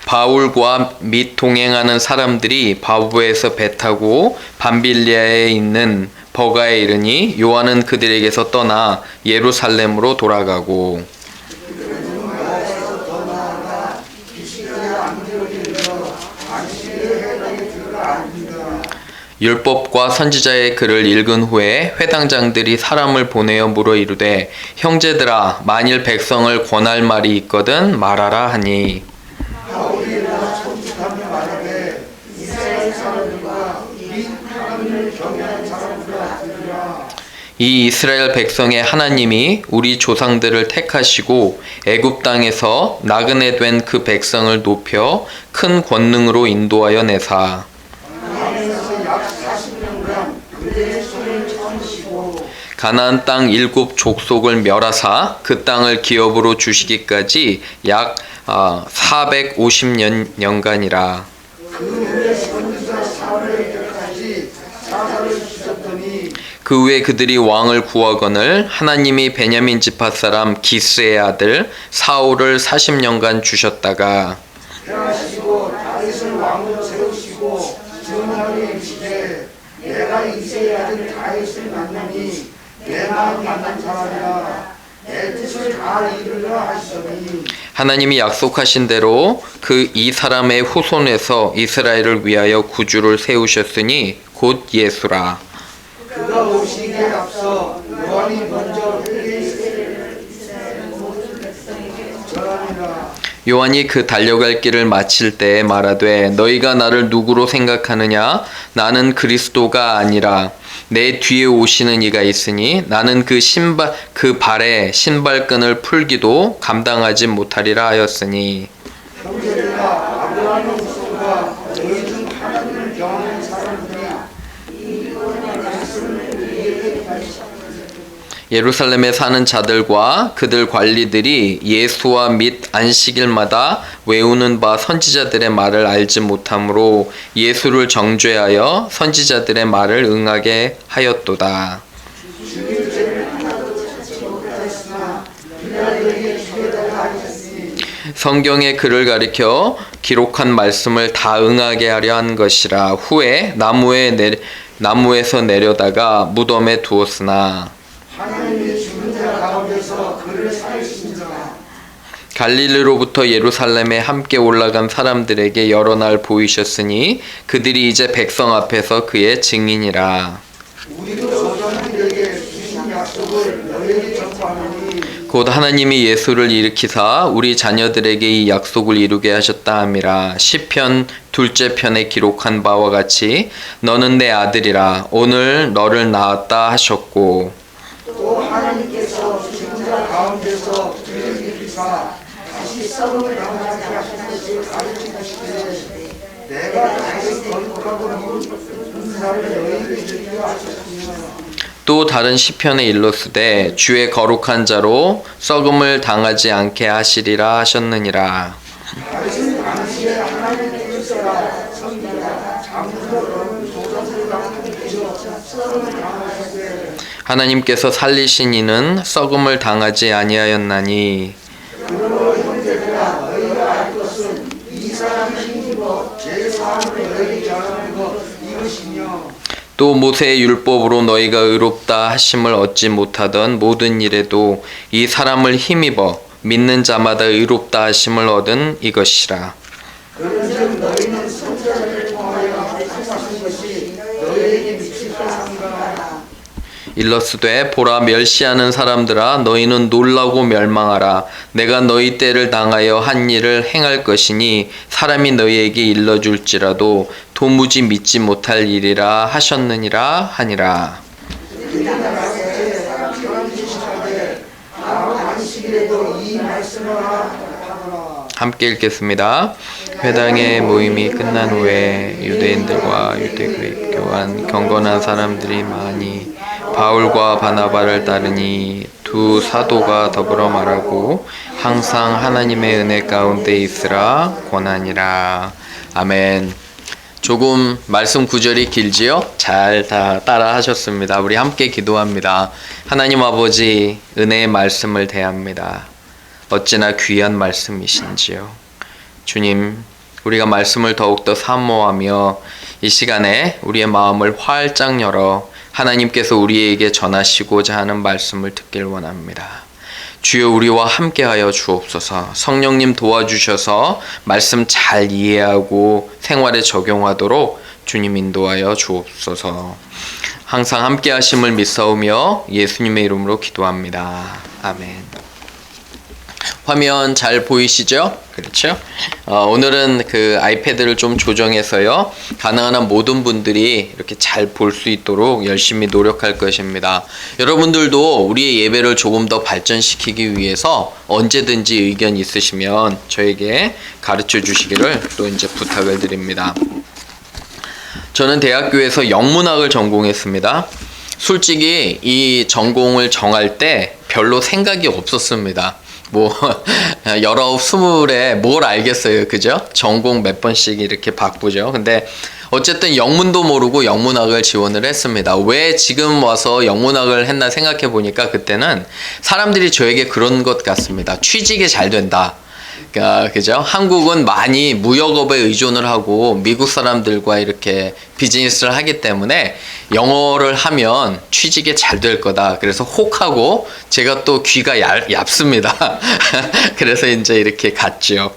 바울과 및 동행하는 사람들이 바브에서 배 타고 밤빌리아에 있는 버가에 이르니 요한은 그들에게서 떠나 예루살렘으로 돌아가고 율법과 선지자의 글을 읽은 후에 회당장들이 사람을 보내어 물어 이르되 형제들아 만일 백성을 권할 말이 있거든 말하라 하니 이 이스라엘 백성의 하나님이 우리 조상들을 택하시고 애굽 땅에서 나그네 된 그 백성을 높여 큰 권능으로 인도하여 내사 가나안 땅 7 족속을 멸하사 그 땅을 기업으로 주시기까지 약 450년간이라. 그 후에 그들이 왕을 구하거늘 하나님이 베냐민 지파 사람 기스의 아들 사울을 40년간 주셨다가 내가 이새의 아들 다윗을 만나니 내 마음 만난 사람이라 내 뜻을 다 이루려 하시더니 하나님이 약속하신 대로 그 이 사람의 후손에서 이스라엘을 위하여 구주를 세우셨으니 곧 예수라. 그가 오시기에 앞서 요한이 먼저 회개의 모든 백성에게 전하니라. 요한이 그 달려갈 길을 마칠 때에 말하되 너희가 나를 누구로 생각하느냐? 나는 그리스도가 아니라 내 뒤에 오시는 이가 있으니 나는 그 발에 신발끈을 풀기도 감당하지 못하리라 하였으니 형제들아 아브라함의 후손과 너희 중 하나님을 경외하는 사람들이 예루살렘에 사는 자들과 그들 관리들이 예수와 및 안식일마다 외우는 바 선지자들의 말을 알지 못하므로 예수를 정죄하여 선지자들의 말을 응하게 하였도다. 성경의 글을 가리켜 기록한 말씀을 다 응하게 하려 한 것이라. 후에 나무에서 내려다가 무덤에 두었으나 하나님이 죽은 자 가운데서 그를 살리시니라. 갈릴리로부터 예루살렘에 함께 올라간 사람들에게 여러 날 보이셨으니 그들이 이제 백성 앞에서 그의 증인이라. 우리도 조상들에게 주신 약속을 너희에게 전파하노니 곧 하나님이 예수를 일으키사 우리 자녀들에게 이 약속을 이루게 하셨다 함이라. 시편 2째 편에 기록한 바와 같이 너는 내 아들이라 오늘 너를 낳았다 하셨고 또 하나님께서 죽은 자 가운데서 그를 일으키사 다시 썩음을 당하게 하신 것을 가르치시되 내가 다시 거룩하고 이룬 자를 너희에게 이르게 하셨으며 또 다른 시편에 일렀으되 주의 거룩한 자로 썩음을 당하지 않게 하시리라 하셨느니라. 다윗은 당시에 하나님의 뜻이라 섬기다 장부로 조상들 가운데서 썩음을 당하시되 하나님께서 살리신 이는 썩음을 당하지 아니하였나니 그러므로 형제들아 너희가 알 것은 이 사람이 힘입어 제 사함을 너희에게 전하는 것 이것이며 또 모세의 율법으로 너희가 의롭다 하심을 얻지 못하던 모든 일에도 이 사람을 힘입어 믿는 자마다 의롭다 하심을 얻은 이것이라. 그런즉 너희는 선자들을 통하여 택하신 것이 너희에게 미칠 것인가. 일러스되 보라 멸시하는 사람들아 너희는 놀라고 멸망하라. 내가 너희 때를 당하여 한 일을 행할 것이니 사람이 너희에게 일러줄지라도 도무지 믿지 못할 일이라 하셨느니라 하니라. 함께 읽겠습니다. 회당의 모임이 끝난 후에 유대인들과 유대교에 교한 경건한 사람들이 많이 바울과 바나바를 따르니 두 사도가 더불어 말하고 항상 하나님의 은혜 가운데 있으라 권하니라. 아멘. 조금 말씀 구절이 길지요? 잘 다 따라 하셨습니다. 우리 함께 기도합니다. 하나님 아버지 은혜의 말씀을 대합니다. 어찌나 귀한 말씀이신지요. 주님 우리가 말씀을 더욱더 사모하며 이 시간에 우리의 마음을 활짝 열어 하나님께서 우리에게 전하시고자 하는 말씀을 듣길 원합니다. 주여 우리와 함께하여 주옵소서. 성령님 도와주셔서 말씀 잘 이해하고 생활에 적용하도록 주님 인도하여 주옵소서. 항상 함께하심을 믿사오며 예수님의 이름으로 기도합니다. 아멘. 화면 잘 보이시죠? 그렇죠? 오늘은 그 아이패드를 좀 조정해서요, 가능한 한 모든 분들이 이렇게 잘 볼 수 있도록 열심히 노력할 것입니다. 여러분들도 우리의 예배를 조금 더 발전시키기 위해서 언제든지 의견 있으시면 저에게 가르쳐 주시기를 또 이제 부탁을 드립니다. 저는 대학교에서 영문학을 전공했습니다. 솔직히 이 전공을 정할 때 별로 생각이 없었습니다. 19, 20에 뭘 알겠어요. 그죠? 전공 몇 번씩 이렇게 바꾸죠. 근데 어쨌든 영문도 모르고 영문학을 지원을 했습니다. 왜 지금 와서 영문학을 했나 생각해 보니까 그때는 사람들이 저에게 그런 것 같습니다. 취직이 잘 된다. 그죠? 한국은 많이 무역업에 의존을 하고 미국 사람들과 이렇게 비즈니스를 하기 때문에 영어를 하면 취직이 잘 될 거다. 그래서 혹하고 제가 또 귀가 얇습니다. 그래서 이제 이렇게 갔죠.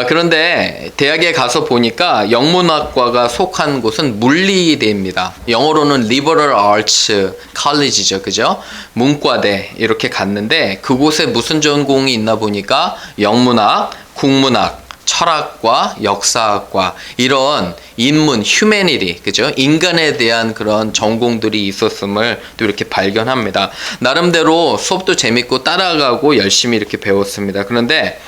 그런데 대학에 가서 보니까 영문학과가 속한 곳은 물리대입니다. 영어로는 Liberal Arts College죠. 그죠? 문과대 이렇게 갔는데 그곳에 무슨 전공이 있나 보니까 영문학, 국문학, 철학과 역사학과 이런 인문, 휴메니티, 그죠? 인간에 대한 그런 전공들이 있었음을 또 이렇게 발견합니다. 나름대로 수업도 재밌고 따라가고 열심히 이렇게 배웠습니다. 그런데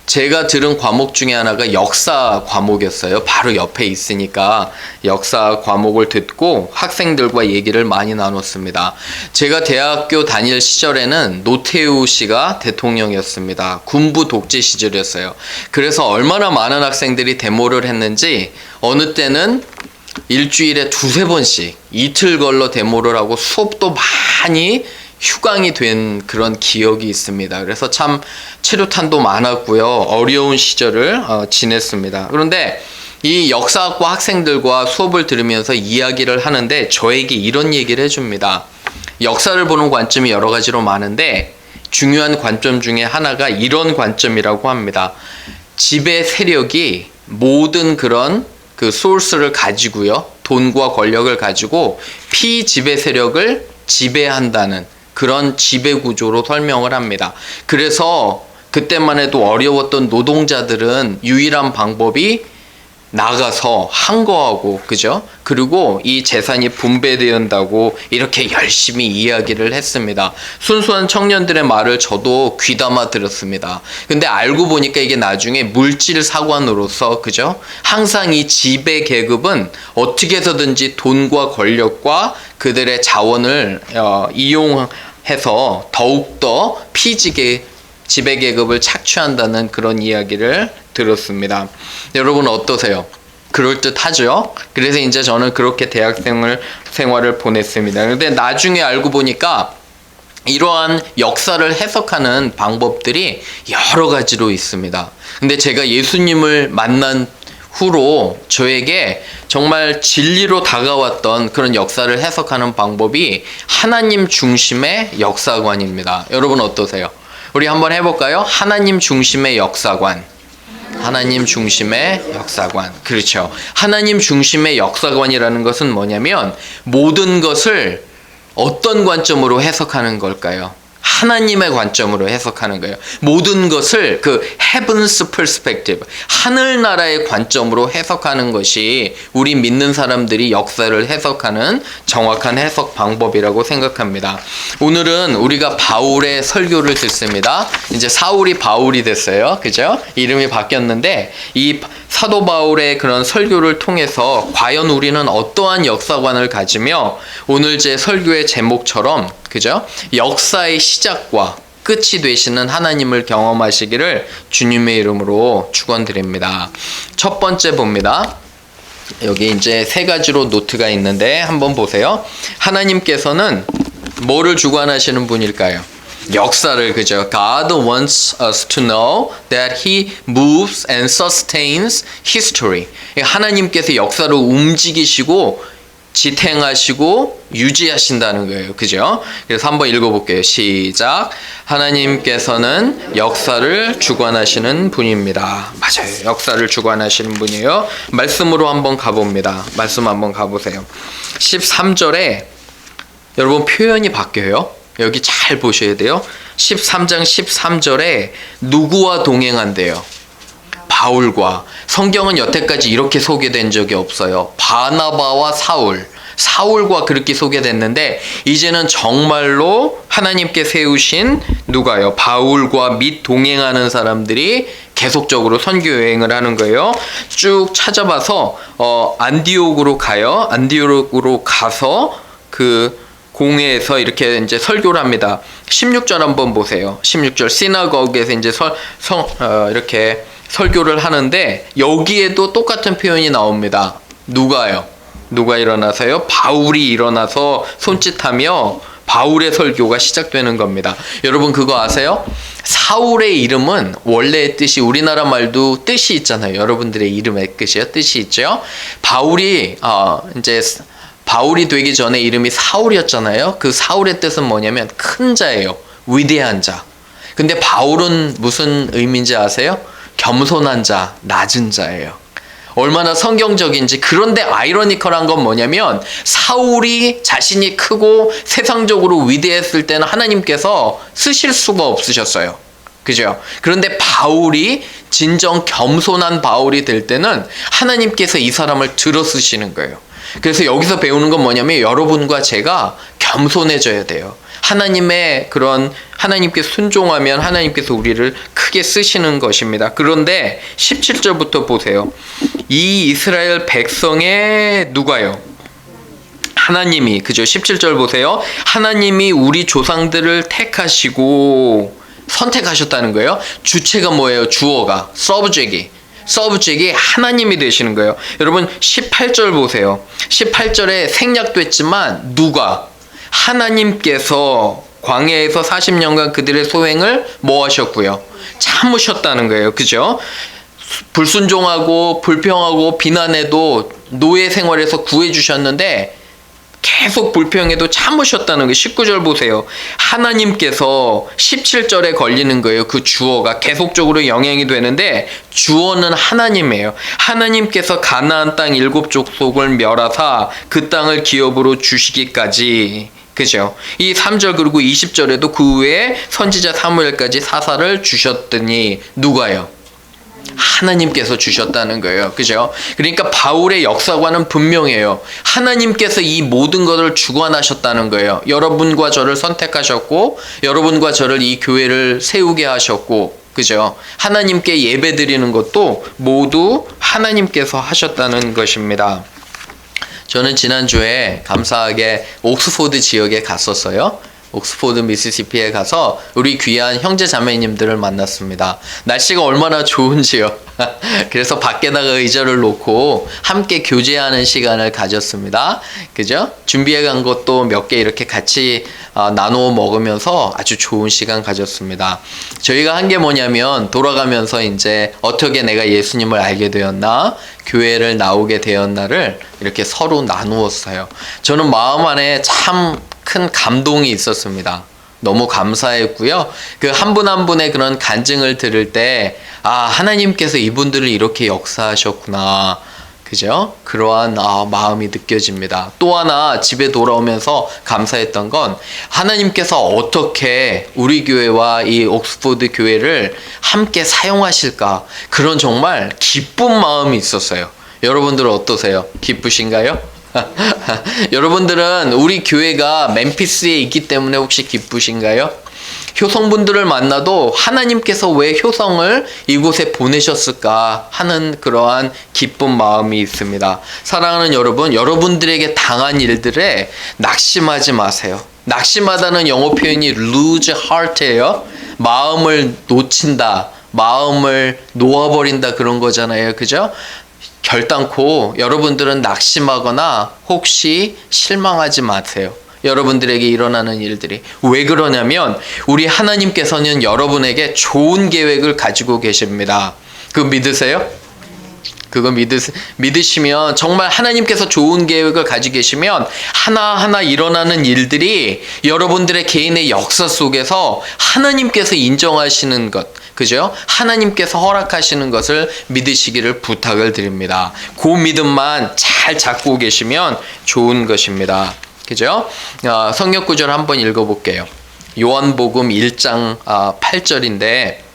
제가 들은 과목 중에 하나가 역사 과목이었어요. 바로 옆에 있으니까 역사 과목을 듣고 학생들과 얘기를 많이 나눴습니다. 제가 대학교 다닐 시절에는 노태우 씨가 대통령이었습니다. 군부 독재 시절이었어요. 그래서 얼마나 많은 학생들이 데모를 했는지 어느 때는 일주일에 2-3번씩 이틀 걸러 데모를 하고 수업도 많이 휴강이 된 그런 기억이 있습니다. 그래서 참 체류탄도 많았고요. 어려운 시절을 지냈습니다. 그런데 이 역사학과 학생들과 수업을 들으면서 이야기를 하는데 저에게 이런 얘기를 해줍니다. 역사를 보는 관점이 여러 가지로 많은데 중요한 관점 중에 하나가 이런 관점이라고 합니다. 지배 세력이 모든 그런 그 소스를 가지고요. 돈과 권력을 가지고 피지배 세력을 지배한다는 그런 지배 구조로 설명을 합니다. 그래서 그때만 해도 어려웠던 노동자들은 유일한 방법이 나가서 항거하고, 그죠? 그리고 이 재산이 분배된다고 이렇게 열심히 이야기를 했습니다. 순수한 청년들의 말을 저도 귀담아 들었습니다. 근데 알고 보니까 이게 나중에 물질 사관으로서, 그죠? 항상 이 지배 계급은 어떻게 해서든지 돈과 권력과 그들의 자원을 이용해서 더욱더 지배 계급을 착취한다는 그런 이야기를 들었습니다. 여러분 어떠세요? 그럴듯하죠? 그래서 이제 저는 그렇게 생활을 보냈습니다. 근데 나중에 알고 보니까 이러한 역사를 해석하는 방법들이 여러 가지로 있습니다. 근데 제가 예수님을 만난 후로 저에게 정말 진리로 다가왔던 그런 역사를 해석하는 방법이 하나님 중심의 역사관입니다. 여러분 어떠세요? 우리 한번 해볼까요? 하나님 중심의 역사관. 하나님 중심의 역사관. 그렇죠. 하나님 중심의 역사관이라는 것은 뭐냐면 모든 것을 어떤 관점으로 해석하는 걸까요? 하나님의 관점으로 해석하는 거예요. 모든 것을 그 heaven's perspective, 하늘나라의 관점으로 해석하는 것이 우리 믿는 사람들이 역사를 해석하는 정확한 해석 방법이라고 생각합니다. 오늘은 우리가 바울의 설교를 듣습니다. 이제 사울이 바울이 됐어요. 그죠? 이름이 바뀌었는데 이 사도 바울의 그런 설교를 통해서 과연 우리는 어떠한 역사관을 가지며 오늘 제 설교의 제목처럼, 그죠? 역사의 시작과 끝이 되시는 하나님을 경험하시기를 주님의 이름으로 축원드립니다. 첫 번째 봅니다. 여기 이제 3가지로 노트가 있는데 한번 보세요. 하나님께서는 뭐를 주관하시는 분일까요? 역사를, 그죠? God wants us to know that He moves and sustains history. 하나님께서 역사를 움직이시고 지탱하시고 유지하신다는 거예요. 그죠? 그래서 한번 읽어볼게요. 시작. 하나님께서는 역사를 주관하시는 분입니다. 맞아요. 역사를 주관하시는 분이에요. 말씀으로 한번 가봅니다. 말씀 한번 가보세요. 13절에 여러분 표현이 바뀌어요. 여기 잘 보셔야 돼요. 13장 13절에 누구와 동행한대요? 바울과. 성경은 여태까지 이렇게 소개된 적이 없어요. 바나바와 사울과 그렇게 소개됐는데 이제는 정말로 하나님께 세우신 누가요? 바울과 및 동행하는 사람들이 계속적으로 선교 여행을 하는 거예요. 쭉 찾아봐서 안디옥으로 가요. 안디옥으로 가서 그 공회에서 이렇게 이제 설교를 합니다. 16절 한번 보세요. 16절 시나고그에서 이제 이렇게 설교를 하는데 여기에도 똑같은 표현이 나옵니다. 누가 일어나서요? 바울이 일어나서 손짓하며 바울의 설교가 시작되는 겁니다. 여러분 그거 아세요? 사울의 이름은 원래의 뜻이 우리나라 말도 뜻이 있잖아요. 여러분들의 이름의 뜻이 있죠. 바울이 되기 전에 이름이 사울이었잖아요. 그 사울의 뜻은 뭐냐면 큰 자예요. 위대한 자. 근데 바울은 무슨 의미인지 아세요? 겸손한 자, 낮은 자예요. 얼마나 성경적인지. 그런데 아이러니컬한 건 뭐냐면 사울이 자신이 크고 세상적으로 위대했을 때는 하나님께서 쓰실 수가 없으셨어요. 그죠? 그런데 바울이 진정 겸손한 바울이 될 때는 하나님께서 이 사람을 들어 쓰시는 거예요. 그래서 여기서 배우는 건 뭐냐면 여러분과 제가 겸손해져야 돼요. 하나님께 순종하면 하나님께서 우리를 크게 쓰시는 것입니다. 그런데 17절부터 보세요. 이 이스라엘 백성의 누가요? 하나님이, 그죠? 17절 보세요. 하나님이 우리 조상들을 택하시고 선택하셨다는 거예요. 주체가 뭐예요? 주어가, 서브젝이 하나님이 되시는 거예요. 여러분 18절 보세요. 18절에 생략됐지만 누가? 하나님께서 광야에서 40년간 그들의 소행을 뭐 하셨고요? 참으셨다는 거예요. 그죠? 불순종하고 불평하고 비난해도 노예 생활에서 구해주셨는데 계속 불평해도 참으셨다는 거예요. 19절 보세요. 하나님께서 17절에 걸리는 거예요. 그 주어가 계속적으로 영향이 되는데 주어는 하나님이에요. 하나님께서 가나안 땅 7족속을 멸하사 그 땅을 기업으로 주시기까지. 그죠? 이 3절 그리고 20절에도 그 후에 선지자 사무엘까지 사사를 주셨더니 누가요? 하나님께서 주셨다는 거예요. 그죠? 그러니까 바울의 역사관은 분명해요. 하나님께서 이 모든 것을 주관하셨다는 거예요. 여러분과 저를 선택하셨고 여러분과 저를 이 교회를 세우게 하셨고, 그죠? 하나님께 예배 드리는 것도 모두 하나님께서 하셨다는 것입니다. 저는 지난주에 감사하게 옥스포드 지역에 갔었어요. 옥스포드 미시시피에 가서 우리 귀한 형제 자매님들을 만났습니다. 날씨가 얼마나 좋은지요. 그래서 밖에다가 의자를 놓고 함께 교제하는 시간을 가졌습니다. 그죠? 준비해 간 것도 몇 개 이렇게 같이 나누어 먹으면서 아주 좋은 시간 가졌습니다. 저희가 한 게 뭐냐면 돌아가면서 이제 어떻게 내가 예수님을 알게 되었나, 교회를 나오게 되었나를 이렇게 서로 나누었어요. 저는 마음 안에 참 큰 감동이 있었습니다. 너무 감사했고요. 그 한 분 한 분의 그런 간증을 들을 때 하나님께서 이분들을 이렇게 역사하셨구나. 그죠? 그러한 마음이 느껴집니다. 또 하나 집에 돌아오면서 감사했던 건 하나님께서 어떻게 우리 교회와 이 옥스포드 교회를 함께 사용하실까, 그런 정말 기쁜 마음이 있었어요. 여러분들은 어떠세요? 기쁘신가요? 여러분들은 우리 교회가 멤피스에 있기 때문에 혹시 기쁘신가요? 효성분들을 만나도 하나님께서 왜 효성을 이곳에 보내셨을까 하는 그러한 기쁜 마음이 있습니다. 사랑하는 여러분, 여러분들에게 당한 일들에 낙심하지 마세요. 낙심하다는 영어 표현이 lose heart예요. 마음을 놓친다, 마음을 놓아버린다, 그런 거잖아요. 그죠? 결단코 여러분들은 낙심하거나 혹시 실망하지 마세요. 여러분들에게 일어나는 일들이. 왜 그러냐면 우리 하나님께서는 여러분에게 좋은 계획을 가지고 계십니다. 그거 믿으세요? 그거 믿으시면 정말 하나님께서 좋은 계획을 가지고 계시면 하나하나 일어나는 일들이 여러분들의 개인의 역사 속에서 하나님께서 인정하시는 것, 그죠? 하나님께서 허락하시는 것을 믿으시기를 부탁을 드립니다. 그 믿음만 잘 잡고 계시면 좋은 것입니다. 그죠? 성경 구절 한번 읽어볼게요. 요한복음 1장 8절인데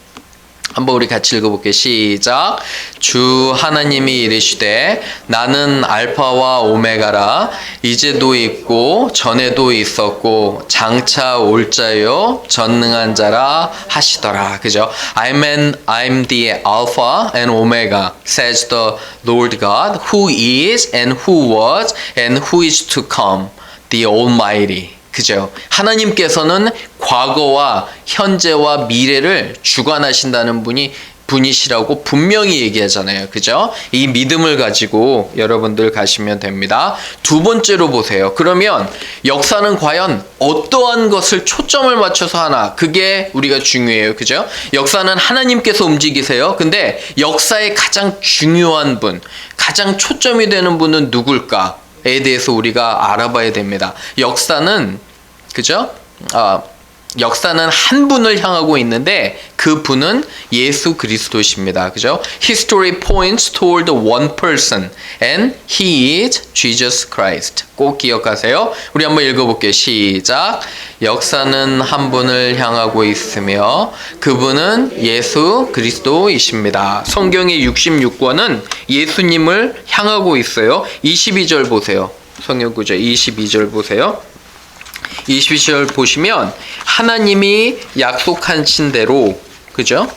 한번 우리 같이 읽어볼게요. 시작. 주 하나님이 이르시되 나는 알파와 오메가라. 이제도 있고 전에도 있었고 장차 올 자요 전능한 자라 하시더라. 그죠? I'm the Alpha and Omega, says the Lord God, who is and who was and who is to come, the Almighty. 그죠? 하나님께서는 과거와 현재와 미래를 주관하신다는 분이시라고 분명히 얘기하잖아요. 그죠? 이 믿음을 가지고 여러분들 가시면 됩니다. 두 번째로 보세요. 그러면 역사는 과연 어떠한 것을 초점을 맞춰서 하나? 그게 우리가 중요해요. 그죠? 역사는 하나님께서 움직이세요. 근데 역사의 가장 중요한 분, 가장 초점이 되는 분은 누굴까? 에 대해서 우리가 알아봐야 됩니다. 역사는 그죠? 역사는 한 분을 향하고 있는데 그 분은 예수 그리스도십니다. 그죠? History points toward one person and he is Jesus Christ. 꼭 기억하세요. 우리 한번 읽어볼게요. 시작. 역사는 한 분을 향하고 있으며 그분은 예수 그리스도이십니다. 성경의 66권은 예수님을 향하고 있어요. 22절 보세요. 성경 구절 22절 보세요. 22절 보시면 하나님이 약속하신 대로 그죠?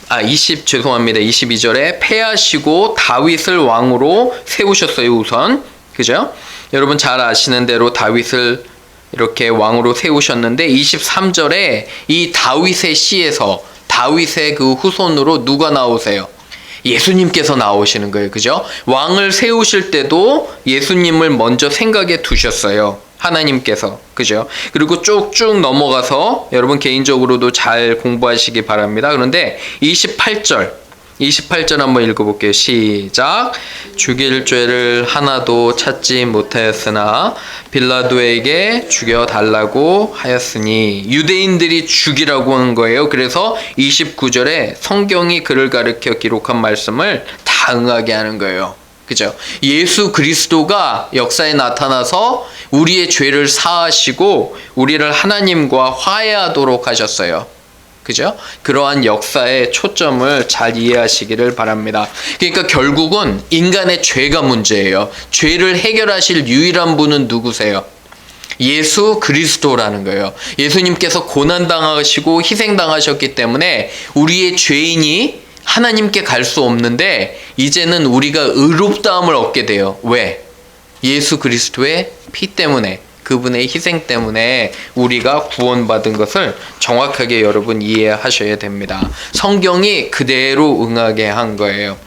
22절에 패하시고 다윗을 왕으로 세우셨어요. 우선 그죠? 여러분 잘 아시는 대로 다윗을 이렇게 왕으로 세우셨는데 23절에 이 다윗의 시에서 다윗의 그 후손으로 누가 나오세요? 예수님께서 나오시는 거예요. 그죠? 왕을 세우실 때도 예수님을 먼저 생각에 두셨어요. 하나님께서. 그죠? 그리고 쭉쭉 넘어가서 여러분 개인적으로도 잘 공부하시기 바랍니다. 그런데 28절 한번 읽어볼게요. 시작. 죽일 죄를 하나도 찾지 못하였으나 빌라도에게 죽여달라고 하였으니 유대인들이 죽이라고 한 거예요. 그래서 29절에 성경이 그를 가르쳐 기록한 말씀을 다 응하게 하는 거예요. 그죠? 예수 그리스도가 역사에 나타나서 우리의 죄를 사하시고 우리를 하나님과 화해하도록 하셨어요. 그죠? 그러한 역사의 초점을 잘 이해하시기를 바랍니다. 그러니까 결국은 인간의 죄가 문제예요. 죄를 해결하실 유일한 분은 누구세요? 예수 그리스도라는 거예요. 예수님께서 고난당하시고 희생당하셨기 때문에 우리의 죄인이 하나님께 갈 수 없는데 이제는 우리가 의롭다함을 얻게 돼요. 왜? 예수 그리스도의 피 때문에, 그분의 희생 때문에 우리가 구원받은 것을 정확하게 여러분 이해하셔야 됩니다. 성경이 그대로 응하게 한 거예요.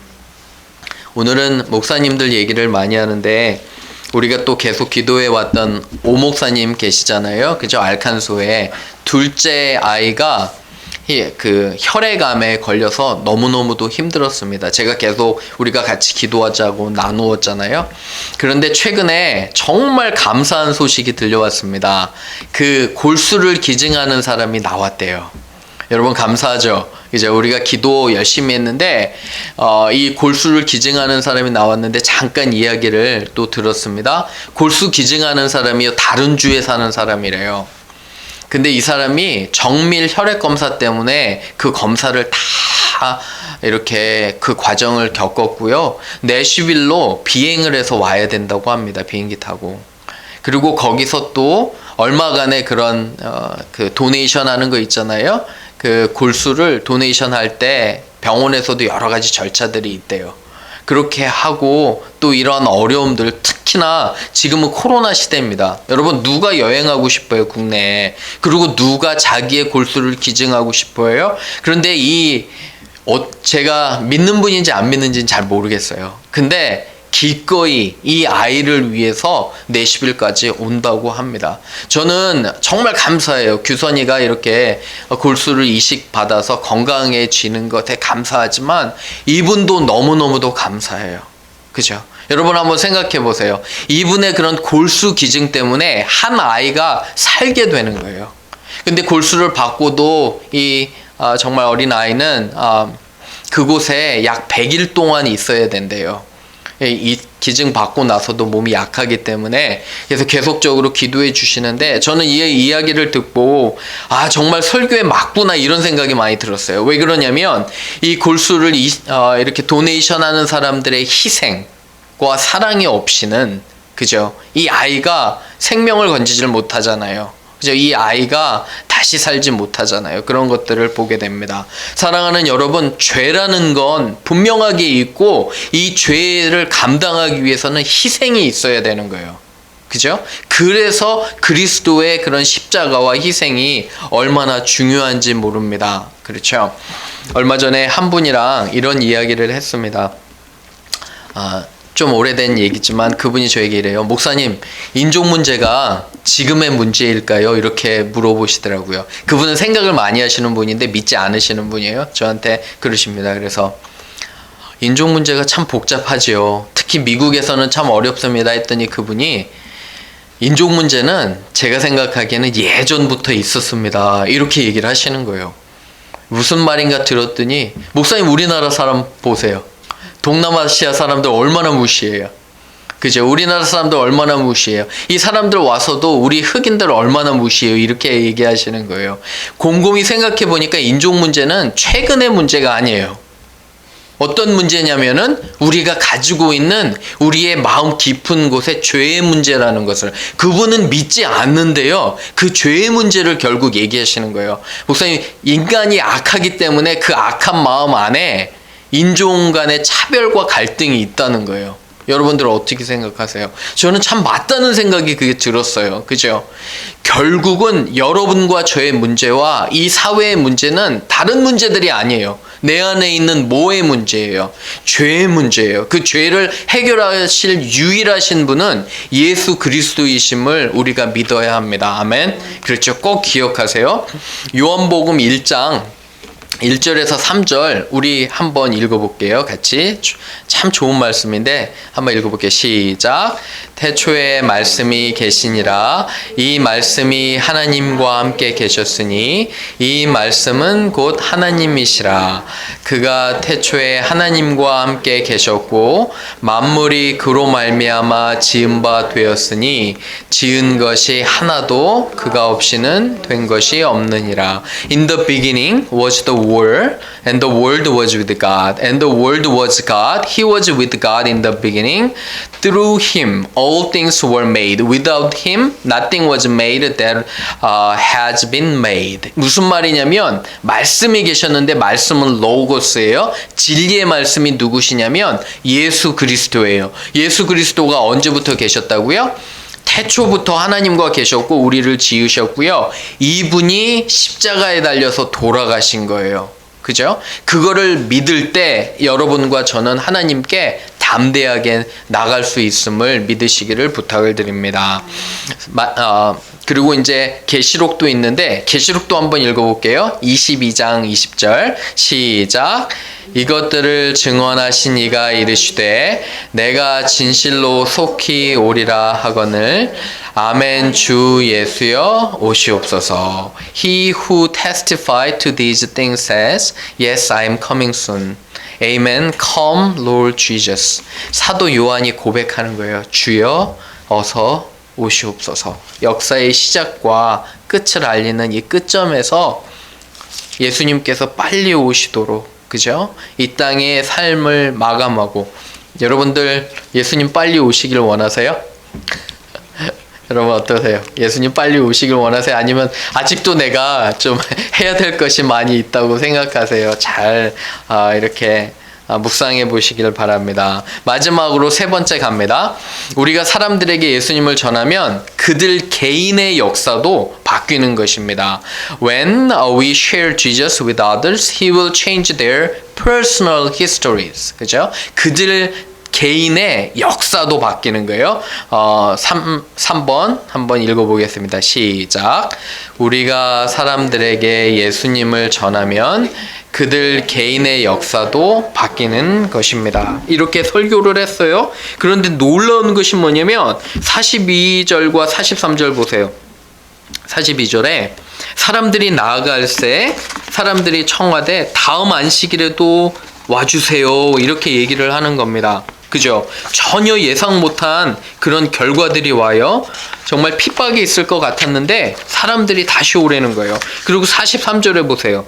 오늘은 목사님들 얘기를 많이 하는데 우리가 또 계속 기도해 왔던 오 목사님 계시잖아요. 그죠? 알칸소에 둘째 아이가 그 혈액암에 걸려서 너무너무도 힘들었습니다. 제가 계속 우리가 같이 기도하자고 나누었잖아요. 그런데 최근에 정말 감사한 소식이 들려왔습니다. 그 골수를 기증하는 사람이 나왔대요. 여러분 감사하죠? 이제 우리가 기도 열심히 했는데 이 골수를 기증하는 사람이 나왔는데 잠깐 이야기를 또 들었습니다. 골수 기증하는 사람이 다른 주에 사는 사람이래요. 근데 이 사람이 정밀 혈액 검사 때문에 그 검사를 다 이렇게 그 과정을 겪었고요. 내슈빌로 비행을 해서 와야 된다고 합니다. 비행기 타고. 그리고 거기서 또 얼마간의 그런 그 도네이션 하는 거 있잖아요. 그 골수를 도네이션 할 때 병원에서도 여러 가지 절차들이 있대요. 그렇게 하고 또 이런 어려움들, 특히나 지금은 코로나 시대입니다. 여러분 누가 여행하고 싶어요, 국내에? 그리고 누가 자기의 골수를 기증하고 싶어요? 그런데 제가 믿는 분인지 안 믿는지는 잘 모르겠어요. 근데 기꺼이 이 아이를 위해서 내시빌까지 온다고 합니다. 저는 정말 감사해요. 규선이가 이렇게 골수를 이식 받아서 건강해지는 것에 감사하지만 이분도 너무너무도 감사해요. 그죠? 여러분 한번 생각해 보세요. 이분의 그런 골수 기증 때문에 한 아이가 살게 되는 거예요. 근데 골수를 받고도 이 정말 어린 아이는 그곳에 약 100일 동안 있어야 된대요. 이 기증 받고 나서도 몸이 약하기 때문에 그래서 계속적으로 기도해 주시는데 저는 이 이야기를 듣고 정말 설교에 맞구나 이런 생각이 많이 들었어요. 왜 그러냐면 이 골수를 이렇게 도네이션 하는 사람들의 희생과 사랑이 없이는 그죠? 이 아이가 생명을 건지질 못하잖아요. 그죠? 이 아이가 다시 살지 못하잖아요. 그런 것들을 보게 됩니다. 사랑하는 여러분, 죄라는 건 분명하게 있고 이 죄를 감당하기 위해서는 희생이 있어야 되는 거예요. 그죠? 그래서 그리스도의 그런 십자가와 희생이 얼마나 중요한지 모릅니다. 그렇죠? 얼마 전에 한 분이랑 이런 이야기를 했습니다. 좀 오래된 얘기지만 그분이 저에게 이래요. 목사님, 인종 문제가 지금의 문제일까요? 이렇게 물어보시더라고요. 그분은 생각을 많이 하시는 분인데 믿지 않으시는 분이에요. 저한테 그러십니다. 그래서 인종 문제가 참 복잡하지요. 특히 미국에서는 참 어렵습니다. 했더니 그분이 인종 문제는 제가 생각하기에는 예전부터 있었습니다. 이렇게 얘기를 하시는 거예요. 무슨 말인가 들었더니 목사님, 우리나라 사람 보세요. 동남아시아 사람들 얼마나 무시해요. 그죠? 우리나라 사람들 얼마나 무시해요. 이 사람들 와서도 우리 흑인들 얼마나 무시해요. 이렇게 얘기하시는 거예요. 곰곰이 생각해 보니까 인종 문제는 최근의 문제가 아니에요. 어떤 문제냐면은 우리가 가지고 있는 우리의 마음 깊은 곳에 죄의 문제라는 것을 그분은 믿지 않는데요. 그 죄의 문제를 결국 얘기하시는 거예요. 목사님, 인간이 악하기 때문에 그 악한 마음 안에 인종 간의 차별과 갈등이 있다는 거예요. 여러분들 어떻게 생각하세요? 저는 참 맞다는 생각이 그게 들었어요. 그죠? 결국은 여러분과 저의 문제와 이 사회의 문제는 다른 문제들이 아니에요. 내 안에 있는 뭐의 문제예요? 죄의 문제예요. 그 죄를 해결하실 유일하신 분은 예수 그리스도이심을 우리가 믿어야 합니다. 아멘. 그렇죠. 꼭 기억하세요. 요한복음 1장 1절에서 3절 우리 한번 읽어볼게요. 같이. 참 좋은 말씀인데 한번 읽어볼게요. 시작. 태초에 말씀이 계시니라. 이 말씀이 하나님과 함께 계셨으니 이 말씀은 곧 하나님이시라. 그가 태초에 하나님과 함께 계셨고 만물이 그로 말미암아 지은 바 되었으니 지은 것이 하나도 그가 없이는 된 것이 없느니라. In the beginning was the Word, and the Word was with God, and the Word was God. He was with God in the beginning. Through Him all things were made. Without Him nothing was made that has been made. 무슨 말이냐면 말씀이 계셨는데 말씀은 로고스예요. 진리의 말씀이 누구시냐면 예수 그리스도예요. 예수 그리스도가 언제부터 계셨다고요? 태초부터 하나님과 계셨고 우리를 지으셨고요. 이분이 십자가에 달려서 돌아가신 거예요. 그죠? 그거를 믿을 때 여러분과 저는 하나님께 담대하게 나갈 수 있음을 믿으시기를 부탁을 드립니다. 그리고 이제 계시록도 있는데 계시록도 한번 읽어볼게요. 22장 20절 시작. 이것들을 증언하신 이가 이르시되 내가 진실로 속히 오리라 하거늘 아멘. 주 예수여 오시옵소서. He who testified to these things says, Yes, I am coming soon. Amen. Come, Lord Jesus. 사도 요한이 고백하는 거예요. 주여 어서 오시옵소서. 역사의 시작과 끝을 알리는 이 끝점에서 예수님께서 빨리 오시도록, 그죠? 이 땅의 삶을 마감하고, 여러분들 예수님 빨리 오시길 원하세요? 여러분 어떠세요? 예수님 빨리 오시길 원하세요? 아니면 아직도 내가 좀 해야 될 것이 많이 있다고 생각하세요? 잘 이렇게 묵상해 보시길 바랍니다. 마지막으로 세 번째 갑니다. 우리가 사람들에게 예수님을 전하면 그들 개인의 역사도 바뀌는 것입니다. When we share Jesus with others, He will change their personal histories. 그죠? 그들 개인의 역사도 바뀌는 거예요. 3번 한번 읽어보겠습니다. 시작. 우리가 사람들에게 예수님을 전하면 그들 개인의 역사도 바뀌는 것입니다. 이렇게 설교를 했어요. 그런데 놀라운 것이 뭐냐면 42절과 43절 보세요. 42절에 사람들이 나아갈새 사람들이 청하되 다음 안식일에도 와주세요. 이렇게 얘기를 하는 겁니다. 그죠? 전혀 예상 못한 그런 결과들이 와요. 정말 핍박이 있을 것 같았는데 사람들이 다시 오라는 거예요. 그리고 43절에 보세요.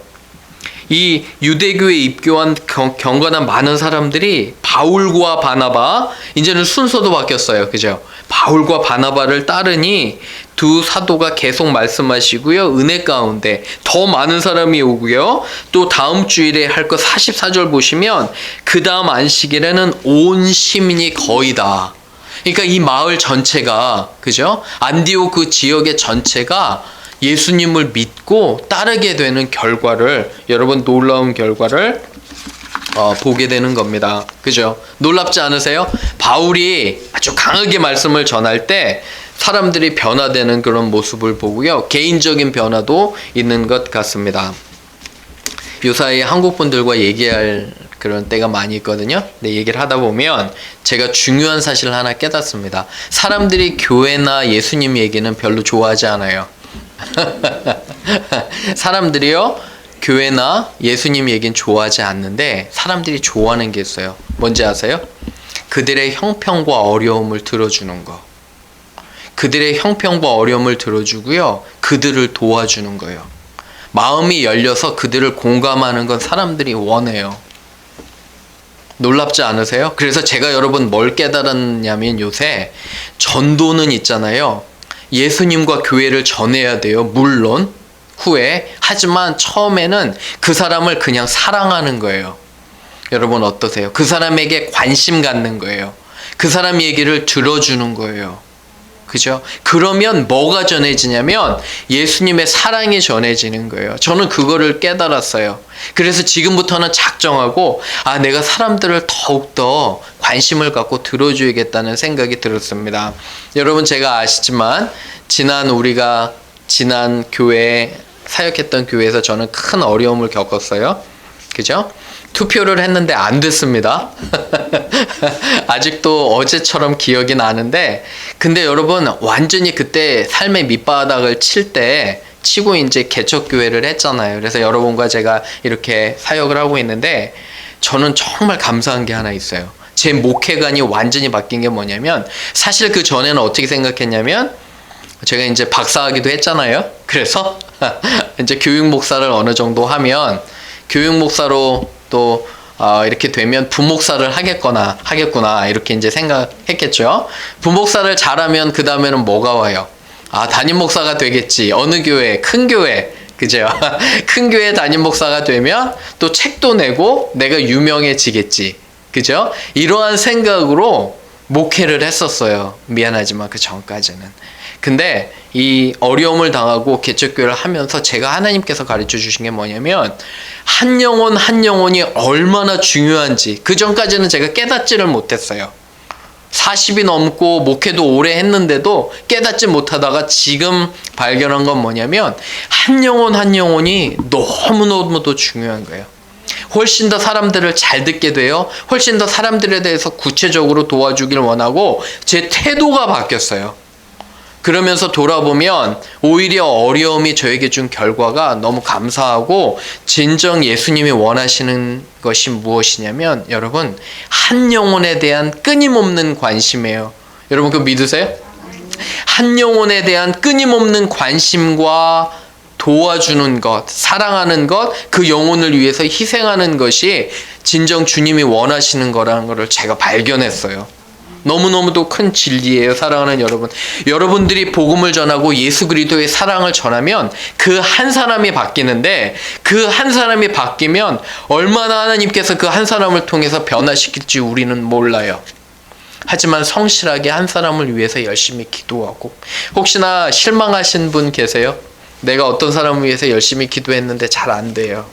이 유대교에 입교한 경건한 많은 사람들이 바울과 바나바, 이제는 순서도 바뀌었어요. 그죠? 바울과 바나바를 따르니 두 사도가 계속 말씀하시고요. 은혜 가운데 더 많은 사람이 오고요. 또 다음 주일에 할 거 44절 보시면 그 다음 안식일에는 온 시민이 거의 다. 그러니까 이 마을 전체가, 그죠? 안디오크 지역의 전체가 예수님을 믿고 따르게 되는 결과를, 여러분 놀라운 결과를 보게 되는 겁니다. 그죠? 놀랍지 않으세요? 바울이 아주 강하게 말씀을 전할 때 사람들이 변화되는 그런 모습을 보고요. 개인적인 변화도 있는 것 같습니다. 요사이 한국 분들과 얘기할 그런 때가 많이 있거든요. 근데 얘기를 하다 보면 제가 중요한 사실을 하나 깨닫습니다. 사람들이 교회나 예수님 얘기는 별로 좋아하지 않아요. 사람들이요, 교회나 예수님 얘기는 좋아하지 않는데 사람들이 좋아하는 게 있어요. 뭔지 아세요? 그들의 형편과 어려움을 들어주는 거. 그들의 형편과 어려움을 들어주고요. 그들을 도와주는 거예요. 마음이 열려서 그들을 공감하는 건 사람들이 원해요. 놀랍지 않으세요? 그래서 제가 여러분 뭘 깨달았냐면 요새 전도는 있잖아요. 예수님과 교회를 전해야 돼요. 물론 후에. 하지만 처음에는 그 사람을 그냥 사랑하는 거예요. 여러분 어떠세요? 그 사람에게 관심 갖는 거예요. 그 사람 얘기를 들어주는 거예요. 그죠? 그러면 뭐가 전해지냐면 예수님의 사랑이 전해지는 거예요. 저는 그거를 깨달았어요. 그래서 지금부터는 작정하고 내가 사람들을 더욱더 관심을 갖고 들어줘야겠다는 생각이 들었습니다. 여러분 제가 아시지만 지난 교회 사역했던 교회에서 저는 큰 어려움을 겪었어요. 그죠? 투표를 했는데 안 됐습니다. 아직도 어제처럼 기억이 나는데, 근데 여러분 완전히 그때 삶의 밑바닥을 치고 이제 개척교회를 했잖아요. 그래서 여러분과 제가 이렇게 사역을 하고 있는데 저는 정말 감사한 게 하나 있어요. 제 목회관이 완전히 바뀐 게 뭐냐면, 사실 그 전에는 어떻게 생각했냐면, 제가 이제 박사하기도 했잖아요. 그래서 이제 교육 목사를 어느 정도 하면 교육 목사로 또 이렇게 되면 부목사를 하겠구나 이렇게 이제 생각했겠죠. 부목사를 잘하면 그 다음에는 뭐가 와요? 담임 목사가 되겠지. 어느 교회? 큰 교회. 그죠? 큰 교회 담임 목사가 되면 또 책도 내고 내가 유명해지겠지. 그죠? 이러한 생각으로 목회를 했었어요. 미안하지만 그 전까지는. 근데 이 어려움을 당하고 개척교회를 하면서 제가 하나님께서 가르쳐 주신 게 뭐냐면, 한 영혼 한 영혼이 얼마나 중요한지 그 전까지는 제가 깨닫지를 못했어요. 40이 넘고 목회도 오래 했는데도 깨닫지 못하다가 지금 발견한 건 뭐냐면, 한 영혼 한 영혼이 너무너무도 중요한 거예요. 훨씬 더 사람들을 잘 듣게 돼요. 훨씬 더 사람들에 대해서 구체적으로 도와주길 원하고 제 태도가 바뀌었어요. 그러면서 돌아보면 오히려 어려움이 저에게 준 결과가 너무 감사하고, 진정 예수님이 원하시는 것이 무엇이냐면, 여러분 한 영혼에 대한 끊임없는 관심이에요. 여러분 그거 믿으세요? 한 영혼에 대한 끊임없는 관심과 도와주는 것, 사랑하는 것, 그 영혼을 위해서 희생하는 것이 진정 주님이 원하시는 거라는 것을 제가 발견했어요. 너무너무도 큰 진리예요. 사랑하는 여러분, 여러분들이 복음을 전하고 예수 그리스도의 사랑을 전하면 그 한 사람이 바뀌는데, 그 한 사람이 바뀌면 얼마나 하나님께서 그 한 사람을 통해서 변화시킬지 우리는 몰라요. 하지만 성실하게 한 사람을 위해서 열심히 기도하고, 혹시나 실망하신 분 계세요? 내가 어떤 사람을 위해서 열심히 기도했는데 잘 안 돼요.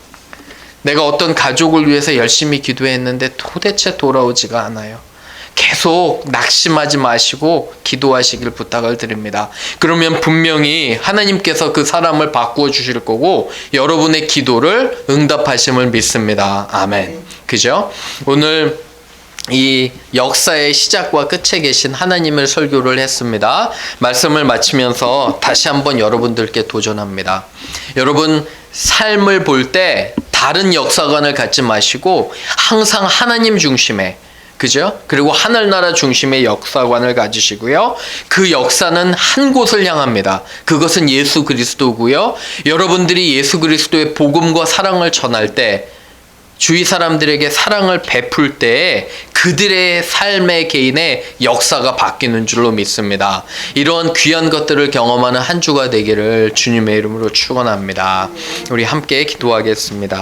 내가 어떤 가족을 위해서 열심히 기도했는데 도대체 돌아오지가 않아요. 계속 낙심하지 마시고 기도하시길 부탁을 드립니다. 그러면 분명히 하나님께서 그 사람을 바꾸어 주실 거고 여러분의 기도를 응답하심을 믿습니다. 아멘. 그죠? 오늘 이 역사의 시작과 끝에 계신 하나님을 설교를 했습니다. 말씀을 마치면서 다시 한번 여러분들께 도전합니다. 여러분 삶을 볼 때 다른 역사관을 갖지 마시고 항상 하나님 중심에, 그죠? 그리고 하늘나라 중심의 역사관을 가지시고요. 그 역사는 한 곳을 향합니다. 그것은 예수 그리스도고요. 여러분들이 예수 그리스도의 복음과 사랑을 전할 때, 주위 사람들에게 사랑을 베풀 때에 그들의 삶의 개인의 역사가 바뀌는 줄로 믿습니다. 이런 귀한 것들을 경험하는 한 주가 되기를 주님의 이름으로 축원합니다. 우리 함께 기도하겠습니다.